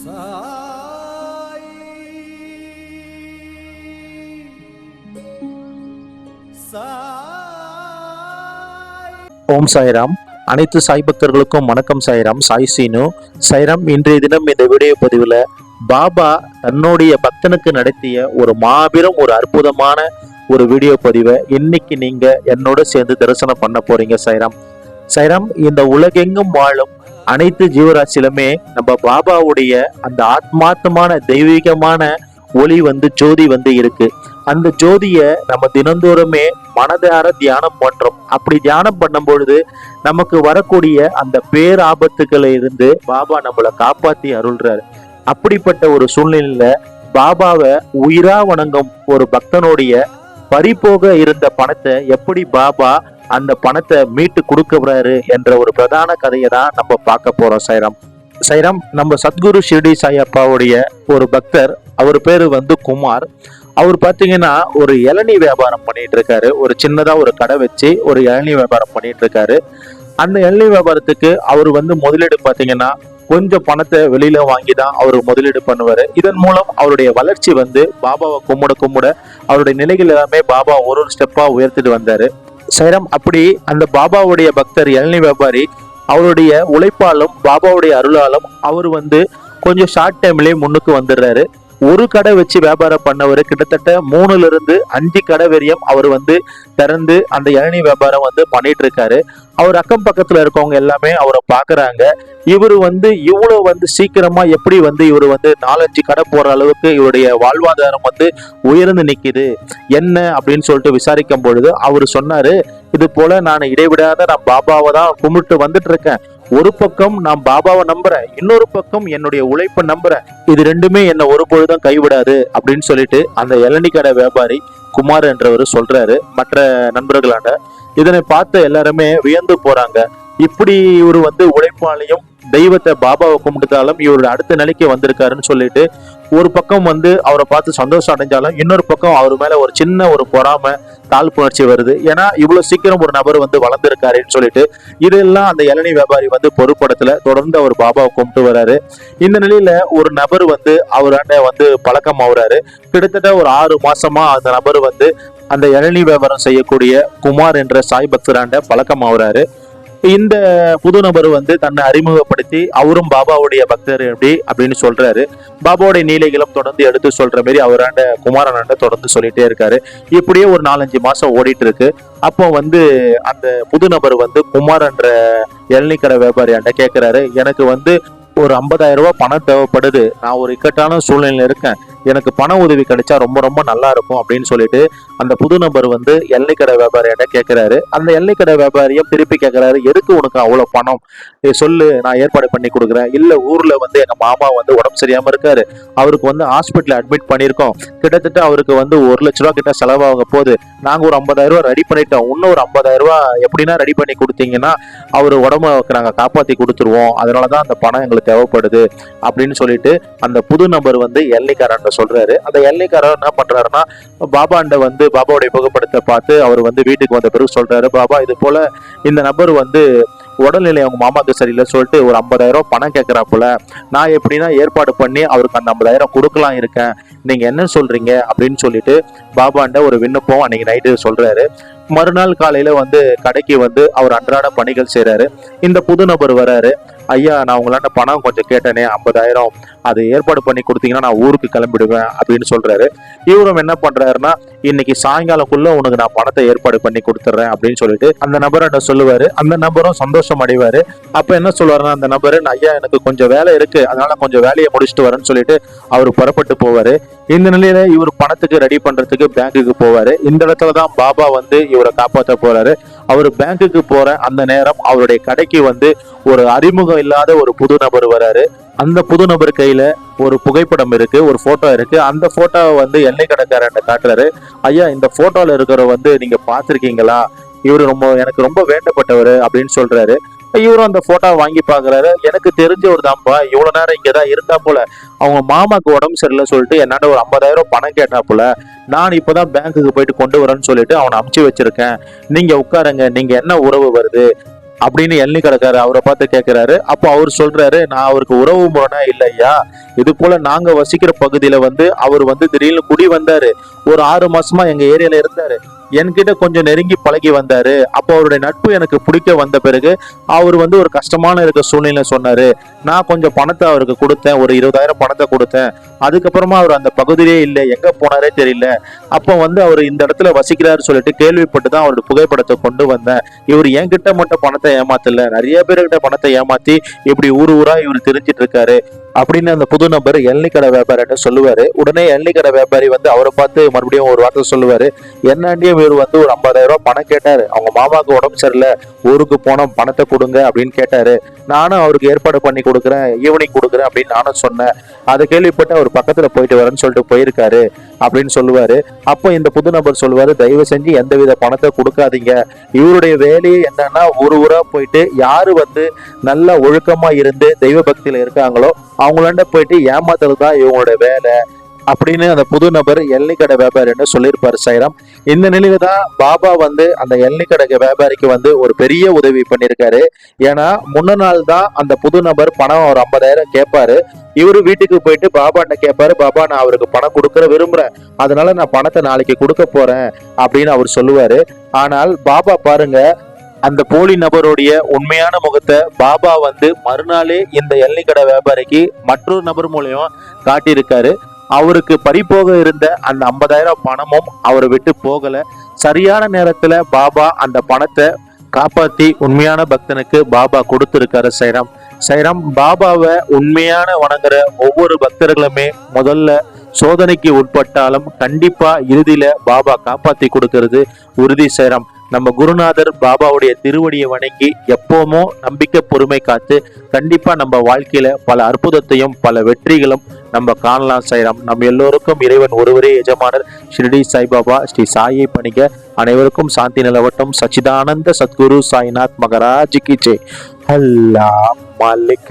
சாய் சாய். ஓம் சாய்ராம். அனைத்து சாய் பக்தர்களுக்கும் வணக்கம். சாய்ராம், சாய் சீனு. சாய்ராம், இன்றைய தினம் இந்த வீடியோ பதிவில் பாபா தன்னுடைய பக்தனுக்கு நடத்திய ஒரு மாபெரும் ஒரு அற்புதமான ஒரு வீடியோ பதிவை இன்னைக்கு நீங்க என்னோட சேர்ந்து தரிசனம் பண்ண போறீங்க. சாய்ராம், சாய்ராம், இந்த உலகெங்கும் வாழும் அனைத்து ஜீவராசிலுமே நம்ம பாபாவுடைய அந்த ஆத்மார்த்தமான தெய்வீகமான ஒளி ஜோதி இருக்கு. அந்த ஜோதிய நம்ம தினந்தோறுமே மனதார தியானம் பண்றோம். அப்படி தியானம் பண்ணும் பொழுது நமக்கு வரக்கூடிய அந்த பேராபத்துக்களை இருந்து பாபா நம்மளை காப்பாத்தி அருள்றாரு. அப்படிப்பட்ட ஒரு சூழ்நிலையில பாபாவை உயிரா வணங்கும் ஒரு பக்தனுடைய பறிபோக இருந்த பணத்தை எப்படி பாபா அந்த பணத்தை மீட்டு கொடுக்கறாரு என்ற ஒரு பிரதான கதையை தான் நம்ம பார்க்க போறோம். சாய்ராம், சாய்ராம், நம்ம சத்குரு ஷிரடி சாய் அப்பாவுடைய ஒரு பக்தர், அவர் பேரு குமார். அவர் பாத்தீங்கன்னா ஒரு இளநீ வியாபாரம் பண்ணிட்டு இருக்காரு. ஒரு சின்னதா ஒரு கடை வச்சு ஒரு இளநீ வியாபாரம் பண்ணிட்டு இருக்காரு. அந்த இளநீ வியாபாரத்துக்கு அவர் முதலீடு பாத்தீங்கன்னா கொஞ்சம் பணத்தை வெளியில வாங்கி தான் அவர் முதலீடு பண்ணுவாரு. இதன் மூலம் அவருடைய வளர்ச்சி பாபாவை கும்பிட கும்பிட அவருடைய நிலைகள் எல்லாமே பாபா ஒரு ஸ்டெப்பா உயர்த்திட்டு வந்தாரு. சைரம், அப்படி அந்த பாபாவுடைய பக்தர் இளநீ வியாபாரி அவருடைய உழைப்பாலும் பாபாவுடைய அருளாலும் அவர் கொஞ்சம் ஷார்ட் டைம்லயே முன்னுக்கு வந்துடுறாரு. ஒரு கடை வச்சு வியாபாரம் பண்ணவர் கிட்டத்தட்ட 3ல இருந்து 5 கடை வரையும் அவர் திறந்து அந்த இளநீ வியாபாரம் பண்ணிட்டு இருக்காரு. அவர் அக்கம் பக்கத்துல இருக்கவங்க எல்லாமே அவரை பாக்குறாங்க. இவரு இவ்வளவு சீக்கிரமா எப்படி இவரு 4-5 கடை போற அளவுக்கு இவருடைய வாழ்வாதாரம் உயர்ந்து நிக்குது என்ன அப்படின்னு சொல்லிட்டு விசாரிக்கும் பொழுது அவரு சொன்னாரு, இது போல நான் இடைவிடாத நான் பாபாவை தான் கும்பிட்டு வந்துட்டு இருக்கேன். ஒரு பக்கம் நான் பாபாவை நம்புறேன், இன்னொரு பக்கம் என்னுடைய உழைப்பை நம்புறேன். இது ரெண்டுமே என்ன ஒரு பொழுதும் கைவிடாது அப்படின்னு சொல்லிட்டு அந்த இளநீ கடை வியாபாரி குமார் என்றவர் சொல்றாரு மற்ற நண்பர்களாண்ட. இதனை பார்த்து எல்லாருமே வியந்து போறாங்க. இப்படி இவர் உழைப்பாளையும் தெய்வத்தை பாபாவை கும்பிட்டாலும் இவருடைய அடுத்த நிலைக்கு வந்திருக்காருன்னு சொல்லிட்டு ஒரு பக்கம் அவரை பார்த்து சந்தோஷம் அடைஞ்சாலும் இன்னொரு பக்கம் அவர் மேல ஒரு சின்ன ஒரு பொறாமை தாழ்ப்புணர்ச்சி வருது. ஏன்னா இவ்வளவு சீக்கிரம் ஒரு நபர் வளர்ந்துருக்காருன்னு சொல்லிட்டு இதெல்லாம் அந்த இளநீ வியாபாரி பொறுப்படத்துல தொடர்ந்து அவர் பாபாவை கும்பிட்டு வர்றாரு. இந்த நிலையில ஒரு நபர் அவராண்ட பழக்கம் ஆகுறாரு. கிட்டத்தட்ட ஒரு 6 மாசமா அந்த நபர் அந்த இளநீ வியாபாரம் செய்யக்கூடிய குமார் என்ற சாய் பக்தராண்ட பழக்கம் ஆகுறாரு. இந்த புது நபர் தன்னை அறிமுகப்படுத்தி அவரும் பாபாவுடைய பக்தர் அப்படின்னு சொல்றாரு. பாபாவுடைய நீலைகளும் தொடர்ந்து எடுத்து சொல்ற மாதிரி அவராண்ட குமாரனாண்ட தொடர்ந்து சொல்லிட்டே இருக்காரு. இப்படியே ஒரு 4-5 மாசம் ஓடிட்டு இருக்கு. அப்போ அந்த புது நபர் குமார் என்ற இளநீ கடை வியாபாரியாண்ட கேட்கிறாரு, எனக்கு ஒரு 50,000 ரூபாய் பணம் தேவைப்படுது, நான் ஒரு இக்கட்டான சூழ்நிலையில இருக்கேன், எனக்கு பண உதவி கிடைச்சா ரொம்ப ரொம்ப நல்லா இருக்கும் அப்படின்னு சொல்லிட்டு அந்த புது நபர் எல்லை கடை வியாபாரியிட்ட கேட்கிறாரு. அந்த எல்லை கடை வியாபாரியும் திருப்பி கேட்கிறாரு, எதுக்கு உனக்கு அவ்வளவு பணம், சொல்லு, நான் ஏற்பாடு பண்ணி கொடுக்குறேன். இல்ல ஊர்ல எங்க மாமா உடம்பு சரியாம இருக்காரு, அவருக்கு ஹாஸ்பிட்டல் அட்மிட் பண்ணிருக்கோம், கிட்டத்தட்ட அவருக்கு 1 லட்ச ரூபா கிட்ட செலவாக போகுது, நாங்க ஒரு 50,000 ரூபாய் ரெடி பண்ணிட்டோம், இன்னும் ஒரு 50,000 ரூபாய் எப்படின்னா ரெடி பண்ணி கொடுத்தீங்கன்னா அவரு உடம்புக்கு நாங்க காப்பாத்தி கொடுத்துருவோம், அதனாலதான் அந்த பணம் எங்களுக்கு தேவைப்படுது அப்படின்னு சொல்லிட்டு அந்த புது நபர் எல்லைக்காரன் சொல்றாரு. அந்த எல்லைக்காரர் என்ன பண்றாருன்னா பாபாண்ட பாபாவுடைய புகைப்படத்தை பார்த்து அவர் வீட்டுக்கு வந்த பிறகு சொல்றாரு, பாபா இது போல இந்த நபர் உடல்நிலை அவங்க மாமாக்கு சரியில்லை சொல்லிட்டு ஒரு 50,000 ரூபாய் பணம் கேட்கிறாப்புல, நான் எப்படின்னா ஏற்பாடு பண்ணி அவருக்கு அந்த 50,000 கொடுக்கலாம் இருக்கேன், நீங்க என்ன சொல்றீங்க அப்படின்னு சொல்லிட்டு பாபாண்ட ஒரு விண்ணப்பம் அன்னைக்கு நைட்டு சொல்றாரு. மறுநாள் காலையில கடைக்கு அவர் அன்றாட பணிகள் செய்யறாரு. இந்த புது நபர் வராரு, ஐயா நான் உங்களாண்ட பணம் கொஞ்சம் கேட்டேனே 50,000, அது ஏற்பாடு பண்ணி கொடுத்தீங்கன்னா நான் ஊருக்கு கிளம்பிடுவேன் அப்படின்னு சொல்றாரு. இவரும் என்ன பண்றாருன்னா, இன்னைக்கு சாயங்காலக்குள்ள உனக்கு நான் பணத்தை ஏற்பாடு பண்ணி கொடுத்துட்றேன் அப்படின்னு சொல்லிட்டு அந்த நபரை சொல்லுவாரு. அந்த நபரும் சந்தோஷம் அடைவாரு. அப்ப என்ன சொல்லுவாருன்னா அந்த நபரு, ஐயா எனக்கு கொஞ்சம் வேலை இருக்கு, அதனால கொஞ்சம் வேலையை முடிச்சுட்டு வரேன்னு சொல்லிட்டு அவர் புறப்பட்டு போவாரு. இந்த நிலையில இவர் பணத்துக்கு ரெடி பண்றதுக்கு பேங்குக்கு போவாரு. இந்த இடத்துலதான் பாபா இவரை காப்பாற்ற போறாரு. அவர் பேங்குக்கு போற அந்த நேரம் அவருடைய கடைக்கு ஒரு அறிமுகம் இல்லாத ஒரு புது நபர் வராரு. அந்த புது நபர் கையில ஒரு புகைப்படம் இருக்கு, ஒரு போட்டோ இருக்கு. அந்த போட்டோவை எல்லை கடைக்காரன் காட்டுறாரு. ஐயா இந்த போட்டோல இருக்கிற நீங்க பாத்திருக்கீங்களா, இவரு எனக்கு ரொம்ப வேண்டப்பட்டவர் அப்படின்னு சொல்றாரு. இவரும் அந்த போட்டோ வாங்கி பாக்குறாரு. எனக்கு தெரிஞ்சவர் தான்ப்பா, இவ்வளவு நேரம் இங்கதான் இருந்தா போல, அவங்க மாமாக்கு உடம்பு சரியில்லை சொல்லிட்டு என்னாண்ட ஒரு 50,000 பணம் கேட்டா போல, நான் இப்பதான் பேங்குக்கு போயிட்டு கொண்டு வரேன்னு சொல்லிட்டு அவனை அமுச்சு வச்சிருக்கேன், நீங்க உட்காருங்க, நீங்க என்ன உறவு வருது அப்படின்னு எண்ணி கிடக்காரு அவரை பார்த்து கேட்கிறாரு. அப்போ அவர் சொல்றாரு, நான் அவருக்கு உறவு முறைனா இல்லையா, இது போல நாங்க வசிக்கிற பகுதியில அவர் திடீர்னு குடி வந்தாரு. ஒரு 6 மாசமா எங்க ஏரியால இருந்தாரு. என்கிட்ட கொஞ்சம் நெருங்கி பழகி வந்தாரு. அப்போ அவருடைய நட்பு எனக்கு பிடிக்க வந்த பிறகு அவர் ஒரு கஷ்டமான இருக்க சூழ்நிலை சொன்னாரு. நான் கொஞ்சம் பணத்தை அவருக்கு கொடுத்தேன், ஒரு 20,000 பணத்தை கொடுத்தேன். அதுக்கப்புறமா அவர் அந்த பகுதியிலே இல்லை, எங்க போனாரே தெரியல. அப்போ அவர் இந்த இடத்துல வசிக்கிறாரு சொல்லிட்டு கேள்விப்பட்டு தான் அவருடைய புகைப்படத்தை கொண்டு வந்தேன். இவர் என்கிட்ட மட்டும் பணத்தை ஏமாத்தல, நிறைய பேர்கிட்ட பணத்தை ஏமாத்தி இப்படி ஊர் ஊரா இவர் தெரிஞ்சிட்டு இருக்காரு அப்படின்னு அந்த புது நபர் எண்ணெய் கடை வியாபாரிட்ட சொல்லுவாரு. உடனே எண்ணெய் கடை வியாபாரி அவரை பார்த்து மறுபடியும் ஒரு வார்த்தை சொல்லுவாரு. என்னாண்டியும் இவர் ஒரு 50,000 பணம் கேட்டாரு. அவங்க மாமாவுக்கு உடம்பு சரியில்லை, ஊருக்கு போன பணத்தை கொடுங்க அப்படின்னு கேட்டாரு. நானும் அவருக்கு ஏற்பாடு பண்ணி கொடுக்குறேன், ஈவினிங் கொடுக்குறேன் அப்படின்னு நானும் சொன்னேன். அதை கேள்விப்பட்டு அவர் பக்கத்துல போயிட்டு வரேன்னு சொல்லிட்டு போயிருக்காரு அப்படின்னு சொல்லுவாரு. அப்போ இந்த புது நபர் சொல்லுவாரு, தயவு செஞ்சு எந்தவித பணத்தை கொடுக்காதீங்க. இவருடைய வேலையே என்னன்னா ஊர் ஊரா போயிட்டு யாரு நல்ல ஒழுக்கமா இருந்து தெய்வ பக்தியில இருக்காங்களோ அவங்களாண்ட போயிட்டு ஏமாத்துறது தான் இவங்களோட வேலை அப்படின்னு அந்த புது நபர் எண்ணெய் கடை வியாபாரின்னு சொல்லியிருப்பாரு சாய்ராம். இந்த நிலையில தான் பாபா அந்த எண்ணெய் கடை வியாபாரிக்கு ஒரு பெரிய உதவி பண்ணியிருக்காரு. ஏன்னா முன்ன நாள் தான் அந்த புது நபர் பணம் ஒரு 50,000 கேட்பாரு. இவரு வீட்டுக்கு போயிட்டு பாபாட்ட கேட்பாரு, பாபா நான் அவருக்கு பணம் கொடுக்கற விரும்புறேன், அதனால நான் பணத்தை நாளைக்கு கொடுக்க போறேன் அப்படின்னு அவர் சொல்லுவாரு. ஆனால் பாபா பாருங்க, அந்த போலி நபருடைய உண்மையான முகத்தை பாபா மறுநாளே இந்த எண்ணெய் கடை வியாபாரிக்கு மற்றொரு நபர் மூலியம் காட்டியிருக்காரு. அவருக்கு பறிபோக இருந்த அந்த 50,000 பணமும் அவரை விட்டு போகல. சரியான நேரத்துல பாபா அந்த பணத்தை காப்பாத்தி உண்மையான பக்தனுக்கு பாபா கொடுத்திருக்காரு சாய்ராம். சாய்ராம், பாபாவை உண்மையான வணங்குற ஒவ்வொரு பக்தர்களுமே முதல்ல சோதனைக்கு உட்பட்டாலும் கண்டிப்பா இறுதியில பாபா காப்பாத்தி கொடுக்கிறது உறுதி சாய்ராம். நம்ம குருநாதர் பாபாவுடைய திருவடியை வணங்கி எப்பவுமோ நம்பிக்கை பொறுமை காத்து கண்டிப்பா நம்ம வாழ்க்கையில பல அற்புதத்தையும் பல வெற்றிகளும் நம்ம காணலாம் சாய்ராம். நம்ம எல்லோருக்கும் இறைவன் ஒருவரே எஜமானர் ஷிரடி சாய்பாபா ஸ்ரீ சாயை பணிக. அனைவருக்கும் சாந்தி நிலவட்டும். சச்சிதானந்த சத்குரு சாய்நாத் மகராஜ் கி ஜெய். அல்லாஹ் மாலிக்.